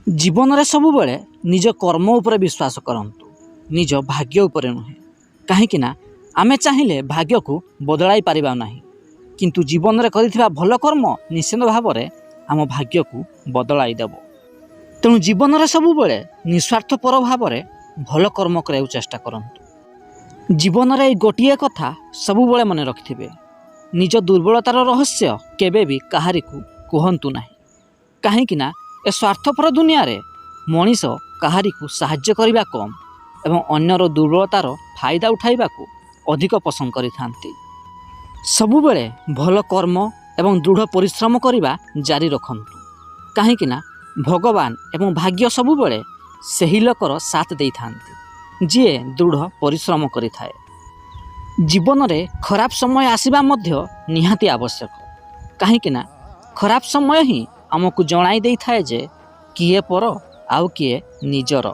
जीवन में सबुबले निज कर्म उपर विश्वास करंतु, निज भाग्य उपर नुहे। कहीं आमे चाहिए भाग्य को बदलाई पारिबा नहीं, किंतु जीवन में करिथिबा भल कर्म निश्चित भाव में आम भाग्य को बदलाई देव। तेणु जीवन में सबुबले निस्वार्थपर भाव में भल कर्म करने चेष्टा करंतु। जीवन में गोटे कथा सबुबले मन रखिथिबे, निज दुर्बलतार रहस्य केबे भी काहारी को कहंतु नहीं। कहीं ए स्वार्थपर दुनिया रे मनीष काहारी को साहाय्य करने कम एवं अन्यर दुर्बलतार फायदा उठाइबा को अधिक पसंद करिथांती। सबुबले भल कर्म एवं दृढ़ परिश्रम करने जारी रखंतु, कहीं भगवान एवं भाग्य सबुबले सही लोकर साथ दे थांती जी दृढ़ परिश्रम करिथाए। जीवन में खराब समय आसीबा मध्य निहाती आवश्यक, कहीं खराब समय ही आमको जणाई दे थाए जे किए पर आउ किए निजर।